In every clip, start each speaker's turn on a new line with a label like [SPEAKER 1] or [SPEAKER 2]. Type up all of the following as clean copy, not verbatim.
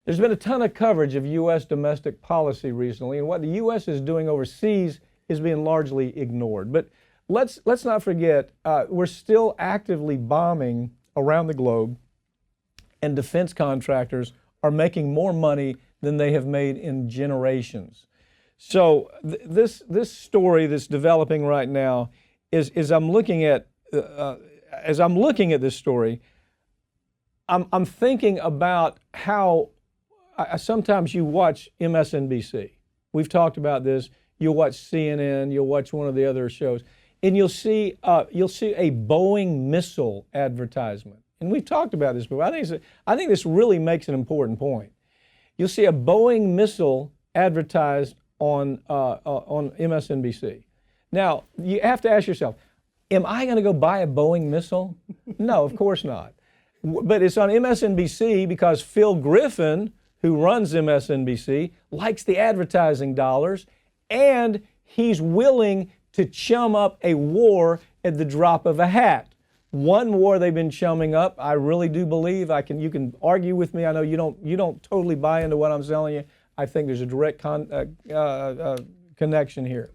[SPEAKER 1] There's been a ton of coverage of U.S. domestic policy recently, and what the U.S. is doing overseas is being largely ignored. But let's not forget, we're still actively bombing around the globe, and defense contractors are making more money than they have made in generations. So this story that's developing right now is as I'm looking at this story, I'm thinking about how sometimes you watch MSNBC. We've talked about this. You'll watch CNN. You'll watch one of the other shows, and you'll see a Boeing missile advertisement. And we've talked about this before. I think this really makes an important point. You'll see a Boeing missile advertised on MSNBC. Now, you have to ask yourself, am I going to go buy a Boeing missile? No, of course not. But it's on MSNBC because Phil Griffin, who runs MSNBC, likes the advertising dollars, and he's willing to chum up a war at the drop of a hat. One war they've been chumming up, I really do believe, you can argue with me, I know you don't totally buy into what I'm telling you. I think there's a direct connection here.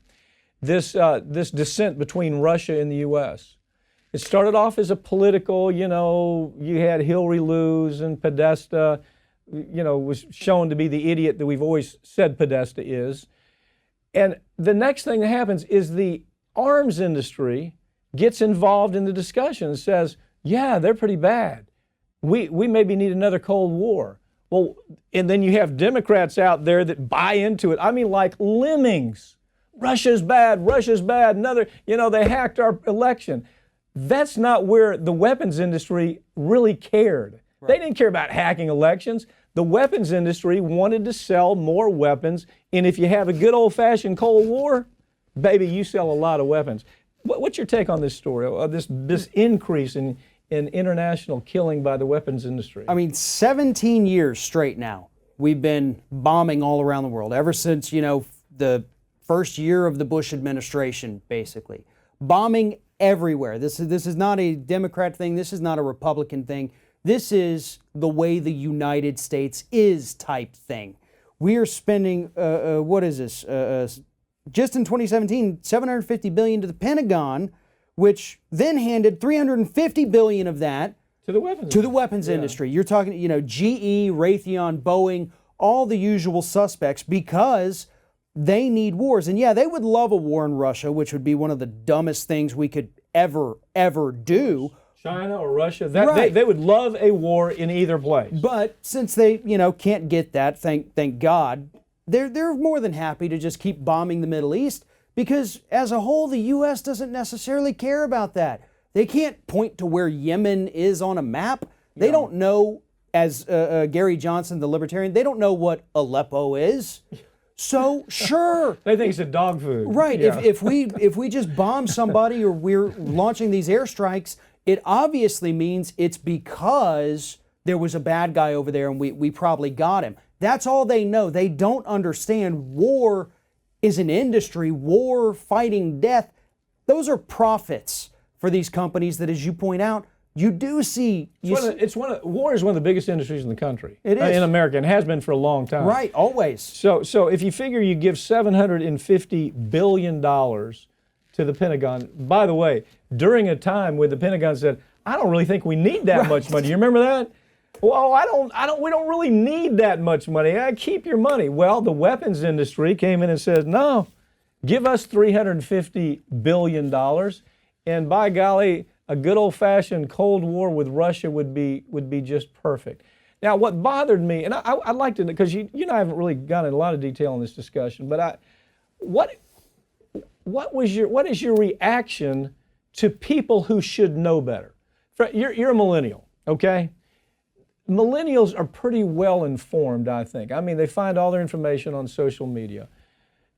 [SPEAKER 1] This dissent between Russia and the U.S. It started off as a political, you had Hillary lose and Podesta, was shown to be the idiot that we've always said Podesta is. And the next thing that happens is the arms industry gets involved in the discussion and says, yeah, they're pretty bad. We maybe need another Cold War. Well, and then you have Democrats out there that buy into it. I mean, like lemmings. Russia's bad, another, they hacked our election. That's not where the weapons industry really cared. Right. They didn't care about hacking elections. The weapons industry wanted to sell more weapons, and if you have a good old-fashioned Cold War, baby, you sell a lot of weapons. What's your take on this story, this increase in international killing by the weapons industry?
[SPEAKER 2] I mean, 17 years straight now, we've been bombing all around the world, ever since, the first year of the Bush administration, basically. Bombing everywhere. This is not a Democrat thing. This is not a Republican thing. This is the way the United States is type thing. We are spending, just in 2017, $750 billion to the Pentagon, which then handed $350 billion of that
[SPEAKER 1] to the weapons
[SPEAKER 2] industry. You're talking, GE, Raytheon, Boeing, all the usual suspects, because they need wars. And yeah, they would love a war in Russia, which would be one of the dumbest things we could ever do.
[SPEAKER 1] China or Russia, they would love a war in either place.
[SPEAKER 2] But since they, can't get that, thank God, they're more than happy to just keep bombing the Middle East, because as a whole, the U.S. doesn't necessarily care about that. They can't point to where Yemen is on a map. They don't know, as Gary Johnson, the libertarian, they don't know what Aleppo is. So sure,
[SPEAKER 1] they think it's a dog food.
[SPEAKER 2] Right.
[SPEAKER 1] Yeah.
[SPEAKER 2] If we just bomb somebody or we're launching these airstrikes, it obviously means it's because there was a bad guy over there and we probably got him. That's all they know. They don't understand war is an industry. War, fighting death, those are profits for these companies that, as you point out, you do see.
[SPEAKER 1] War is one of the biggest industries in the country.
[SPEAKER 2] It is.
[SPEAKER 1] In America, and has been for a long time.
[SPEAKER 2] Right, always.
[SPEAKER 1] So if you figure you give $750 billion to the Pentagon, by the way, during a time when the Pentagon said, I don't really think we need that much money. You remember that? Well, we don't really need that much money. Keep your money. Well, the weapons industry came in and said, no, give us $350 billion, and by golly, a good old-fashioned Cold War with Russia would be just perfect. Now, what bothered me, and I'd like to, because you and I haven't really gone into a lot of detail in this discussion, but what is your reaction to people who should know better? You're a millennial, okay? Millennials are pretty well informed, I think. I mean, they find all their information on social media.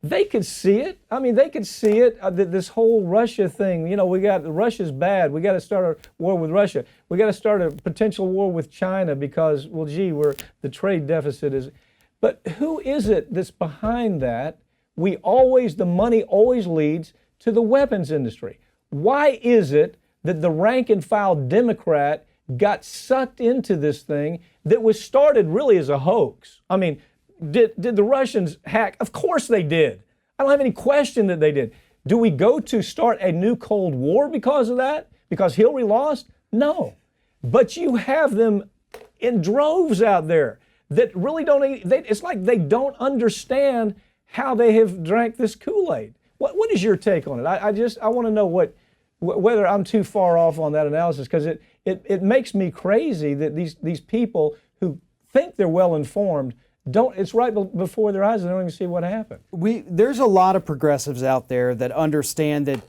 [SPEAKER 1] They could see it. I mean, they could see it, this whole Russia thing. Russia's bad. We got to start a war with Russia. We got to start a potential war with China because, the trade deficit is. But who is it that's behind that? The money always leads to the weapons industry. Why is it that the rank and file Democrat got sucked into this thing that was started really as a hoax. I mean, did the Russians hack? Of course they did. I don't have any question that they did. Do we go to start a new Cold War because of that? Because Hillary lost? No. But you have them in droves out there that really don't, it's like they don't understand how they have drank this Kool-Aid. What is your take on it? I want to know whether I'm too far off on that analysis, because it makes me crazy that these people who think they're well informed it's right before their eyes and they don't even see what happened.
[SPEAKER 2] There's a lot of progressives out there that understand that,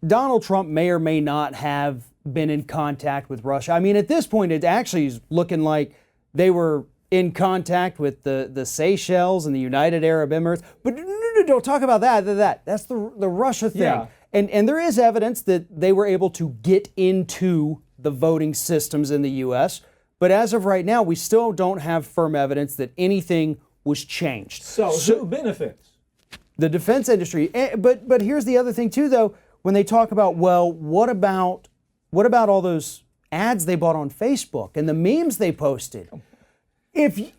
[SPEAKER 2] Donald Trump may or may not have been in contact with Russia. I mean, at this point, it actually is looking like they were in contact with the Seychelles and the United Arab Emirates. But no, don't talk about that. That's the Russia thing.
[SPEAKER 1] Yeah.
[SPEAKER 2] And there is evidence that they were able to get into the voting systems in the U.S., but as of right now, we still don't have firm evidence that anything was changed.
[SPEAKER 1] So who benefits?
[SPEAKER 2] The defense industry. But here's the other thing too, though. When they talk about, well, what about all those ads they bought on Facebook and the memes they posted? If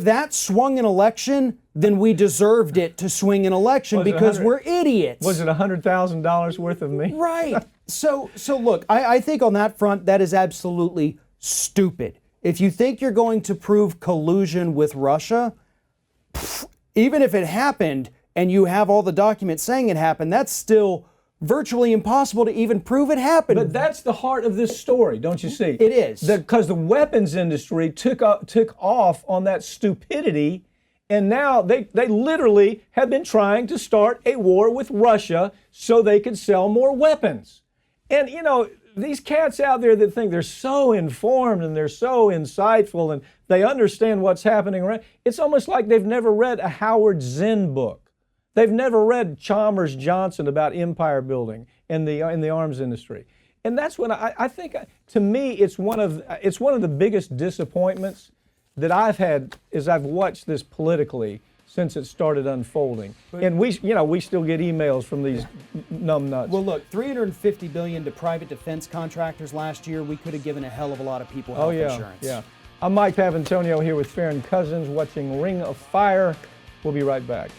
[SPEAKER 2] that swung an election, then we deserved it to swing an election because we're idiots.
[SPEAKER 1] Was it $100,000 worth of me?
[SPEAKER 2] Right. So look, I think on that front, that is absolutely stupid. If you think you're going to prove collusion with Russia, even if it happened and you have all the documents saying it happened, that's still virtually impossible to even prove it happened.
[SPEAKER 1] But that's the heart of this story, don't you see?
[SPEAKER 2] It is.
[SPEAKER 1] Because the weapons industry took off on that stupidity, and now they literally have been trying to start a war with Russia so they could sell more weapons. And, these cats out there that think they're so informed and they're so insightful and they understand what's happening around, it's almost like they've never read a Howard Zinn book. They've never read Chalmers Johnson about empire building in the arms industry. And that's when I think, to me, it's one of the biggest disappointments that I've had as I've watched this politically since it started unfolding. And we still get emails from these numbnuts.
[SPEAKER 2] Well, look, $350 billion to private defense contractors last year. We could have given a hell of a lot of people health insurance.
[SPEAKER 1] Yeah. I'm Mike Papantonio here with Farron Cousins watching Ring of Fire. We'll be right back.